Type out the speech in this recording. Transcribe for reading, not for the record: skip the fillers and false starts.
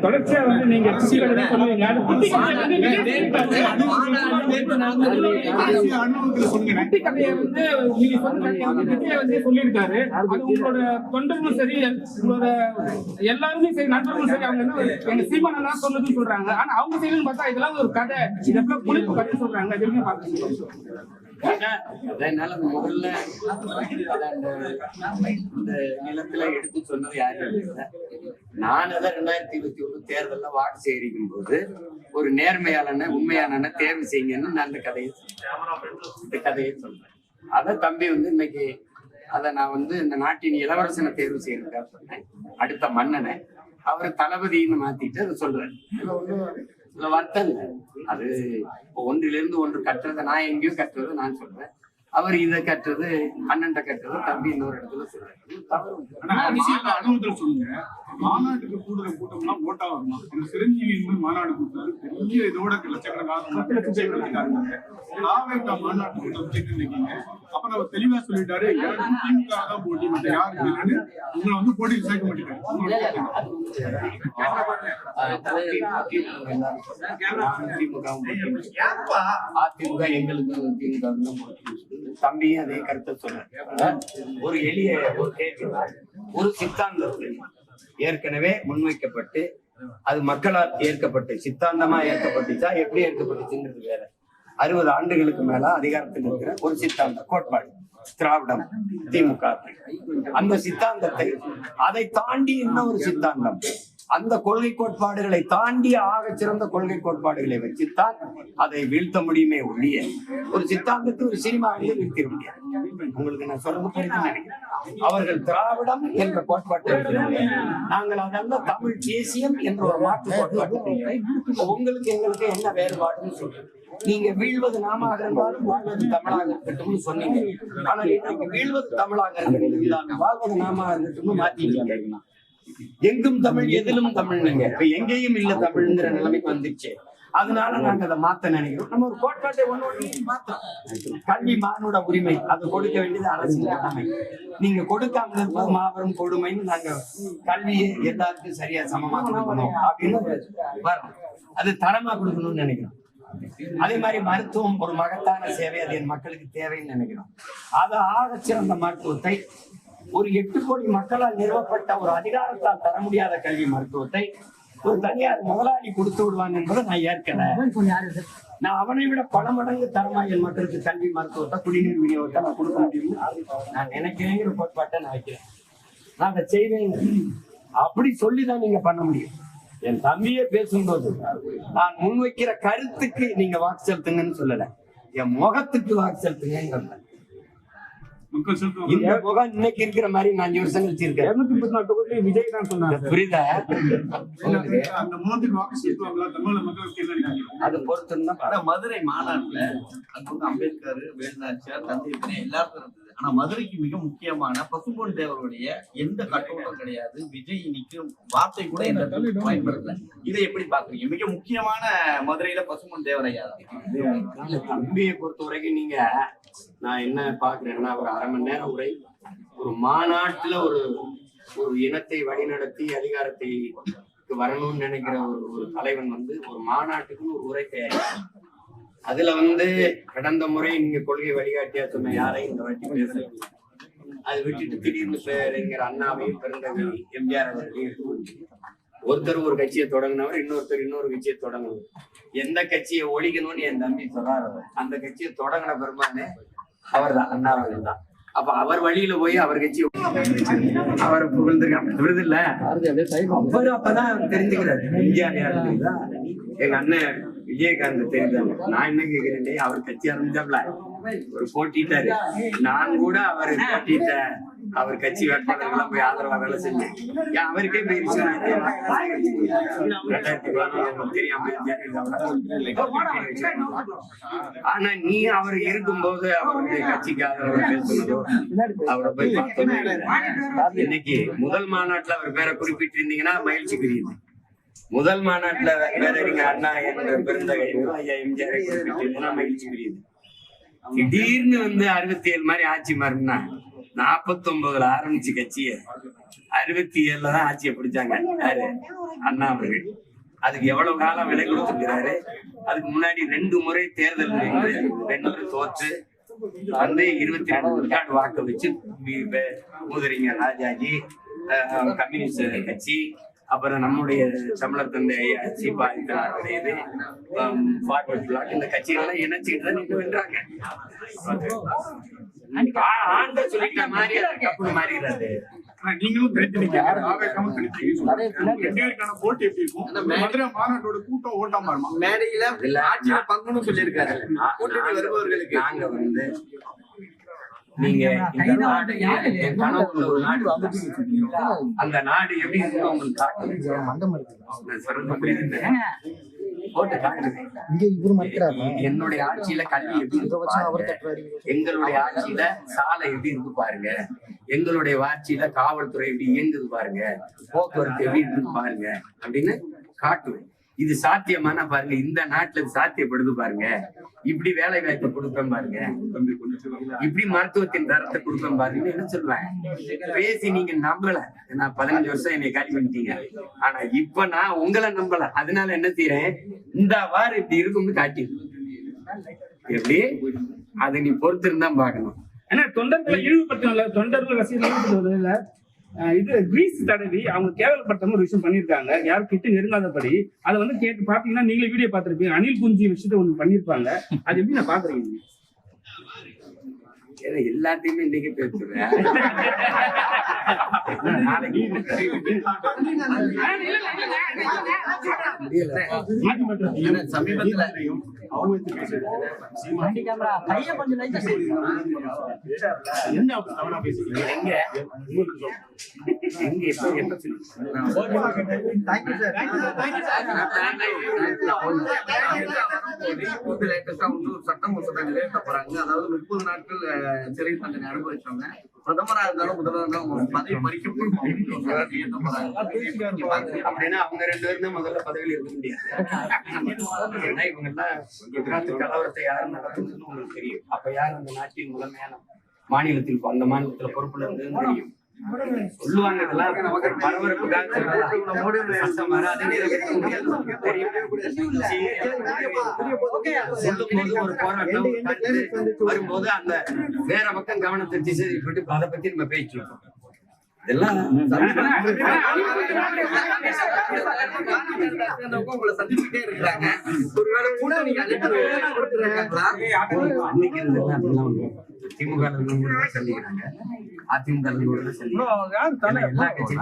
தொடர்ச்சியா வந்து நீங்க சொல்லுவீங்க கதையை வந்து நீங்க சொன்ன சொல்லியிருக்காரு. அது உங்களோட தொண்டர்களும் சரி, உங்களோட எல்லாருமே சரி, நண்பர்களும் சரி, அவங்க என்ன எங்க சீமா நல்லா சொன்னதுன்னு சொல்றாங்க. ஆனா அவங்க செய்யணும்னு பார்த்தா இதெல்லாம் ஒரு கதை, இதெல்லாம் புளிப்பு கதை சொல்றாங்க. எதுவுமே பார்க்க அதனால முதல்ல இந்த நிலத்துல எடுத்து சொன்னது யாரும் இல்லை. நான் அதை 2021 தேர்தலில் வாக்கு சேகரிக்கும் போது ஒரு நேர்மையாளன உண்மையான தேர்வு செய்யுங்கன்னு நான் இந்த கதையை சொல்றேன். அதை தம்பி வந்து இன்னைக்கு அதை நான் வந்து இந்த நாட்டின் இளவரசனை தேர்வு செய்யறதுக்காக சொன்னேன். அடுத்த மன்னனை அவர் தளபதினு மாத்திட்டு அதை சொல்றேன். வருத்தம் இல்லை. அது ஒன்றிலிருந்து ஒன்று கட்டுறதை நான் எங்கேயும் கட்டுறது நான் சொல்றேன். அவர் இதை கட்டுறது அண்ணன்ட்ட கட்டுறது தம்பி இன்னொரு இடத்துல சொல்றாரு. அனுபவத்துல சொல்லுங்க. மாநாட்டுக்கு கூடுதல் கூட்டம்லாம் ஓட்டா வரணும். சிரஞ்சீவி மாநாடு கூட்டாரு பெரிய இதோட லட்சக்கணக்கான மாநாட்டு கூட்டம் நினைக்கீங்க. அப்ப நம்ம தெளிவா சொல்லிட்டாரு, திமுக தான் போட்டி, மற்ற யாரு இல்லைன்னு உங்களை வந்து போட்டியில் சேர்க்க மாட்டேங்கிறாங்க. அதிமுக எங்களுக்கு தம்பியும் அதே கருத்தை சொல்ற. ஒரு எளிய ஒரு கேள்வி, ஒரு சித்தாந்தத்தில் ஏற்கனவே முன்வைக்கப்பட்டு அது மக்களால் ஏற்கப்பட்டு சித்தாந்தமா ஏற்கப்பட்டுச்சா எப்படி ஏற்கப்பட்டுச்சுங்கிறது வேற. 60 ஆண்டுகளுக்கு மேல அதிகாரத்தில் இருக்கிற ஒரு சித்தாந்த கோட்பாடு திராவிடம், திமுக. அந்த சித்தாந்தத்தை அதை தாண்டி இன்னும் ஒரு சித்தாந்தம், அந்த கொள்கை கோட்பாடுகளை தாண்டி ஆக சிறந்த கொள்கை கோட்பாடுகளை வச்சுத்தான் அதை வீழ்த்த முடியுமே ஒழிய ஒரு சித்தாந்தத்தை ஒரு சினிமாவிலே வீழ்த்திட முடியாது. உங்களுக்கு நான் சொல்றது புரிந்து நினைக்கிறேன். அவர்கள் திராவிடம் என்ற கோட்பாட்டை நாங்கள் அதெல்லாம் தமிழ் தேசியம் என்ற ஒரு மாற்று கோட்பாட்டை. உங்களுக்கு எங்களுக்கு என்ன வேறுபாடுன்னு சொல்றேன். நீங்க வீழ்வது நாமாக இருந்தாலும் வாழ்வது தமிழாக இருக்கட்டும்னு சொன்னீங்க. ஆனால் இன்னைக்கு வீழ்வது தமிழாக இருக்கட்டும், வாழ்வது நாமாக இருக்கட்டும்னு மாத்திட்டீங்க. எங்கும் தமிழ் எதிலும் தமிழ், நீங்க இப்ப எங்கேயும் இல்ல தமிழ்ங்கிற நிலைமைக்கு வந்துச்சு. அதனால நாங்க அதை மாத்த நினைக்கிறோம். நம்ம ஒரு கோட்பாட்டை ஒண்ணு மாத்தோம். கல்வி மானுட உரிமை, அது கொடுக்க வேண்டியது அரசியல் கடமை. நீங்க கொடுக்காம இருப்பது மாபெரும் கொடுமைன்னு நாங்க கல்வியை எல்லாருக்கும் சரியா சமமா கொடுக்கணும் அப்படின்னு வரோம். அது தரமா கொடுக்கணும்னு நினைக்கிறோம். அதே மாதிரி மருத்துவம் ஒரு மகத்தான சேவை, அது என் மக்களுக்கு தேவைன்னு நினைக்கிறோம். அது ஆக சிறந்த மருத்துவத்தை ஒரு 8 கோடி மக்களால் நிறுவப்பட்ட ஒரு அதிகாரத்தால் தர முடியாத கல்வி மருத்துவத்தை ஒரு தனியார் முதலாளி கொடுத்து விடுவான் என்பதை நான் ஏற்கல. நான் அவனை விட பல மடங்கு தரமா என் மக்களுக்கு கல்வி மருத்துவத்தை குடிநீர் விநியோகத்தை நான் கொடுக்க முடியும்னு நான் நினைக்கிறேங்கிற கோட்பாட்டை நான் வைக்கிறேன். நான் அதை செய்வேன். அப்படி சொல்லிதான் நீங்க பண்ண முடியும். என் தம்பியே பேசும்போது நான் முன்வைக்கிற கருத்துக்கு நீங்க வாக்கு செலுத்துங்கன்னு சொல்லல, என் முகத்துக்கு வாக்கு செலுத்துங்க. இந்த முகம் இன்னைக்கு இருக்கிற மாதிரி நான் 5 வருஷம் கழிச்சு இருக்கேன். 234 விஜய் தான் சொன்னாங்க. புரியுதா? அது பொறுத்து மதுரை மாநாட்டுல அம்பேத்கர், வேலுநாச்சியார், தந்தை எல்லாரும் இருந்தது. ஆனா மதுரைக்கு மிக முக்கியமான பசும்பொன் தேவருடைய எந்த கட்டோட்டம் கிடையாது. விஜய் நிற்கும் வார்த்தை கூட இந்த பயன்படுத்தல. இதை எப்படி பாக்குறீங்க? மிக முக்கியமான மதுரையில பசும்பொன் தேவரையா தம்பியை பொறுத்த வரைக்கும் நீங்க நான் என்ன பாக்குறேன்னா, ஒரு 1/2 மணி நேரம் உரை, ஒரு மாநாட்டுல ஒரு இனத்தை வழிநடத்தி அதிகாரத்தை வரணும்னு நினைக்கிற ஒரு தலைவன் வந்து ஒரு மாநாட்டுக்கு ஒரு உரை தயாரிக்கும். அதுல வந்து கடந்த முறை நீங்க கொள்கை வழிகாட்டியா சொன்ன யாரையும் இந்த வாட்டி பேசல. அதை விட்டுட்டு திடீர்னு பேரறிஞர் அண்ணாவையும் பெருந்தகை எம்ஜிஆர் அவர்களையும் ஒருத்தர் ஒரு கட்சியை தொடங்கினவர், இன்னொருத்தர் இன்னொரு கட்சியை தொடங்கணும். எந்த கட்சியை ஒழிக்கணும்னு என் தம்பி சொல்றாரு, அந்த கட்சியை தொடங்கின பெருமானே அவர் தான், அண்ணா அவர்கள் தான். அப்ப அவர் வழியில போய் அவர் கட்சி அவரை புகழ்ந்துருக்காங்க விருது இல்ல. அவரு அப்பதான் தெரிஞ்சுக்கிறாரு எம்ஜிஆர் யாரு. எங்க அண்ணன் விஜயகாந்த் தெரிஞ்சாங்க. நான் என்ன கேக்குறேன், அவர் கட்சி ஆரம்பிச்சாப்ல ஒரு போட்டிட்டாரு. நான் கூட அவர் போட்டிட்ட அவர் கட்சி வேட்பாளர்கள் போய் ஆதரவா வேலை செஞ்சேன். அவருக்கே போயிருச்சு. 2014 தெரியாம. ஆனா நீ அவர் இருக்கும்போது அவருடைய கட்சிக்கு ஆதரவா பேசுனதோ அவரை போய் பார்த்தோம். இன்னைக்கு முதல் மாநாட்டுல அவர் பேரை குறிப்பிட்டிருந்தீங்கன்னா மகிழ்ச்சி புரியுது. முதல் மாநாட்டுல பேரறிஞர் அண்ணா என்ற பெருந்தகை ஐயா எம்ஜிஆரை குறிப்பிட்டிருந்தீங்கன்னா மகிழ்ச்சி புரியுது. திடீர்னு வந்து 67 மாதிரி ஆட்சி மாறினா 49ல ஆரம்பிச்சு கட்சிய 67 தான் ஆட்சியை பிடிச்சாங்க யாரு? அண்ணா அவர்கள். அதுக்கு எவ்வளவு காலம் விலை கொடுத்துருக்கிறாரு. அதுக்கு முன்னாடி 2 முறை தேர்தல் நின்று 2 தோற்று வந்து 22 விழுக்காடு வாக்கு வச்சு மூதறிஞர் ராஜாஜி, கம்யூனிஸ்ட் கட்சி, அப்புறம் நம்முடைய தமிழர் தந்தை சீபாவுடைய இது ஃபார்வர்ட் பிளாக், இந்த கட்சிகள்லாம் இணைச்சிட்டு தான் நின்று வென்றாங்க. ஆண்ட சொல்லிட்ட மாதிரி கப்பு மாறிடுறாரு. ஆனா நீங்களும் தெரிஞ்சுனீங்க, ஆவேசமா தெரிஞ்சுனீங்க. 2 பேருக்கான போட்டி எப்படி இருக்கும்? மதுரை மாநாட்டோட கூட்டம் ஓட்டாம இருமா? மேடையில ஆட்சியில பங்குன்னு சொல்லியிருக்காரு கூட்டணி வருபவர்களுக்கு. நாங்க வந்து நீங்க இந்த நாடு என் கனவுல ஒரு நாடு அந்த நாடு எப்படி இருக்கு உங்களுக்கு போட்டு காட்டுறேன். என்னுடைய ஆட்சியில கல்வி எப்படி இருக்கு பாருங்க, எங்களுடைய ஆட்சியில சாலை எப்படி இருக்கு பாருங்க, எங்களுடைய ஆட்சியில காவல்துறை எப்படி இயங்குது பாருங்க, போக்குவரத்து எப்படி இருக்கு பாருங்க அப்படின்னு காட்டுவேன். இது சாத்தியமான பாருங்க, இந்த நாட்டுல சாத்தியப்படுது பாருங்க, இப்படி வேலை வாய்ப்பு கொடுப்பேன் பாருங்க, இப்படி மருத்துவத்தின் தரத்தை கொடுப்பேன் பாருங்க என்ன சொல்லுவேன். பேசி நீங்க நம்பல, நான் 15 வருஷம் என்னை காலி பண்ணிட்டீங்க. ஆனா இப்ப நான் உங்களை நம்பல, அதனால என்ன செய்யறேன், இந்த வாரம் இப்படி இருக்கும்னு காட்டி எப்படி அதை நீ பொறுத்து இருந்தா பாக்கணும். ஏன்னா தொண்டர்களை இழிவுபடுத்தல, தொண்டர்கள் ரசிகர்கள் இது கிரீஸ் தடவி அவங்க கேவலப்படுத்தாம ஒரு விஷயம் பண்ணிருக்காங்க, யாரும் கிட்ட நெருங்காதபடி. அதை வந்து கேட்டு பாத்தீங்கன்னா நீங்களே வீடியோ பாத்துருப்பீங்க, அனில் குஞ்சி விஷயத்த ஒண்ணு பண்ணிருப்பாங்க. அது எப்படி நான் பாக்குறீங்க? எல்லாத்தையுமே இன்னைக்கு பேசுறேன். சமீபத்துல சட்டம் மசோதா நிறைவேற்ற போறாங்க. அதாவது 30 நாட்கள் சிறை தண்டனை அனுபவிச்சவங்க பிரதமரா இருந்தாலும் முதல்வர் இருந்தாலும் பதவி பறிக்கப்படும் அப்படின்னா அவங்க 2 பேரும் தான் முதல்ல பதவியில் இருக்க முடியாது. ஏன்னா இவங்க எல்லாம் குஜராத் கலவரத்தை யாரும் நடத்துறதுன்னு உங்களுக்கு தெரியும். அப்ப யார் அந்த நாட்டின் முதன்மையான மாநிலத்தில் அந்த மாநிலத்துல பொறுப்புல இருந்ததுன்னு தெரியும். சொல்லுவாங்க இதெல்லாம் பரபரப்புக்காக சொல்லும் போது ஒரு போராட்டம் வரும்போது அந்த வேற பக்கம் கவனத்தை திசை போட்டு அதை பத்தி நம்ம பேசிருக்கோம். இதெல்லாம் உங்களை சந்திச்சுட்டே இருக்கிறாங்க. ஒருவேளை கூட்டணி திமுக சந்திக்கிறாங்க, அதிமுக எல்லா கட்சியும்